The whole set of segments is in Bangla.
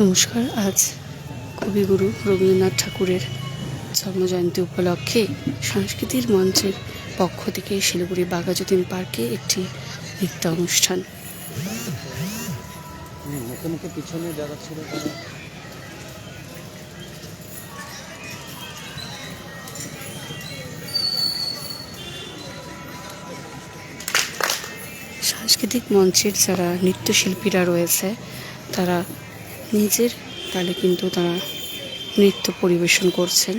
নমস্কার। আজ কবিগুরু রবীন্দ্রনাথ ঠাকুরের জন্মজয়ন্তী উপলক্ষে সাংস্কৃতিক মঞ্চের পক্ষ থেকে শিলিগুড়ি বাঘাযতীন পার্কে একটি নৃত্য অনুষ্ঠান। পিছনে যারা ছিল তারা সাংস্কৃতিক মঞ্চের যারা নৃত্যশিল্পীরা রয়েছে তারা নিজের তালে কিন্তু তারা নৃত্য পরিবেশন করছেন।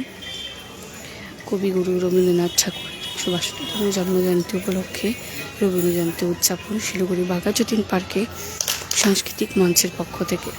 কবিগুরু রবীন্দ্রনাথ ঠাকুরের ১২৫তম জন্মজয়ন্তী উপলক্ষে রবীন্দ্র জয়ন্তী উদযাপন শিলিগুড়ি বাঘাযতীন পার্কে সাংস্কৃতিক মঞ্চের পক্ষ থেকে।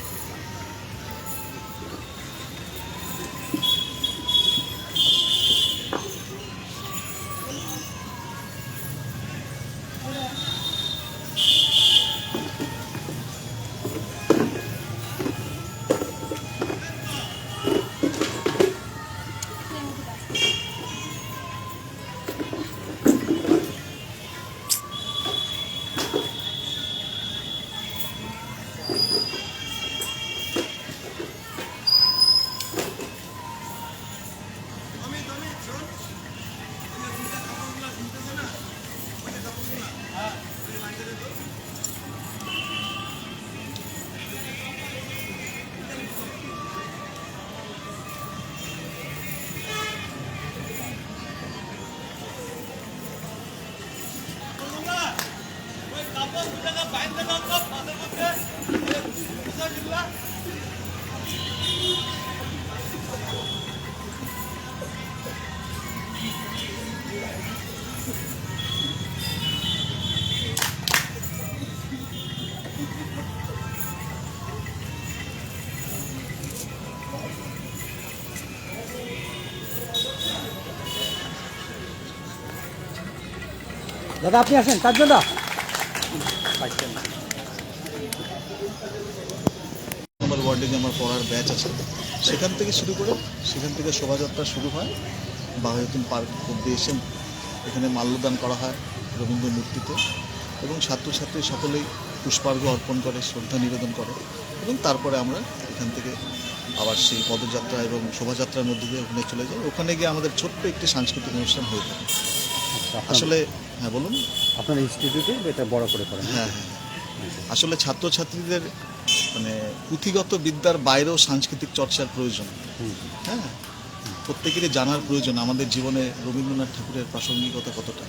দাদা আপনি আসেন তার জন্য আমার ওয়ার্ডে যে আমার পড়ার ব্যাচ আছে সেখান থেকে শুরু করে সেখান থেকে শোভাযাত্রা শুরু হয় বাঘাযতীন পার্ক অব্দি এসে এখানে মাল্যদান করা হয় রবীন্দ্র মূর্তিতে এবং ছাত্রছাত্রী সকলেই পুষ্পার্ঘ্য অর্পণ করে, শ্রদ্ধা নিবেদন করে এবং তারপরে আমরা এখান থেকে আবার সেই পদযাত্রা এবং শোভাযাত্রার মধ্যে দিয়ে ওখানে চলে যাই। ওখানে গিয়ে আমাদের ছোট্ট একটি সাংস্কৃতিক অনুষ্ঠান হয়ে থাকে। আসলে হ্যাঁ বলুন। আপনার ইনস্টিটিউটে এটা বড় করে করেন? হ্যাঁ হ্যাঁ, আসলে ছাত্রছাত্রীদের মানে পুঁথিগত বিদ্যার বাইরেও সাংস্কৃতিক চর্চার প্রয়োজন। হ্যাঁ, প্রত্যেকেরই জানার প্রয়োজন আমাদের জীবনে রবীন্দ্রনাথ ঠাকুরের প্রাসঙ্গিকতা কতটা।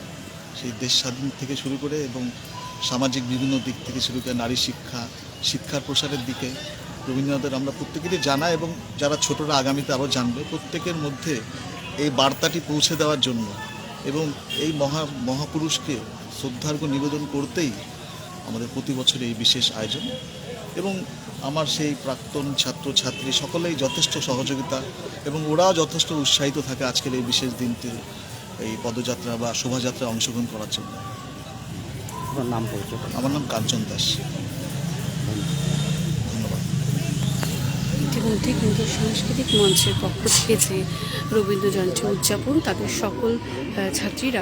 সেই দেশ স্বাধীন থেকে শুরু করে এবং সামাজিক বিভিন্ন দিক থেকে শুরু করে নারী শিক্ষার প্রসারের দিকে রবীন্দ্রনাথের আমরা প্রত্যেকেরই জানা এবং যারা ছোটরা আগামীতে আরও জানবে প্রত্যেকের মধ্যে এই বার্তাটি পৌঁছে দেওয়ার জন্য এবং এই মহাপুরুষকে শ্রদ্ধার্ঘ্য নিবেদন করতেই আমাদের প্রতি বছর এই বিশেষ আয়োজন এবং আমার সেই প্রাক্তন ছাত্রছাত্রী সকলেই যথেষ্ট সহযোগিতা এবং ওরাও যথেষ্ট উৎসাহিত থাকে আজকের এই বিশেষ দিনটি এই পদযাত্রা বা শোভাযাত্রায় অংশগ্রহণ করার জন্য। আপনার নাম পরিচয়? আমার নাম কাঞ্চন দাস। ধন্যবাদ। ইতিমধ্যে কিন্তু সাংস্কৃতিক মঞ্চের পক্ষ থেকে যে রবীন্দ্র জয়ন্তী উদযাপন তাদের সকল ছাত্রীরা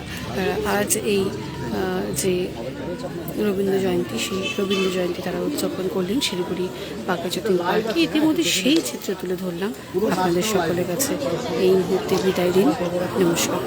আজ এই যে রবীন্দ্র জয়ন্তী সেই রবীন্দ্র জয়ন্তী তারা উদযাপন করলেন শিলিগুড়ি বাঘাযতীন পার্কে। ইতিমধ্যে সেই চিত্র তুলে ধরলাম আপনাদের সকলের কাছে। এই মুহূর্তে বিদায় দিন। নমস্কার।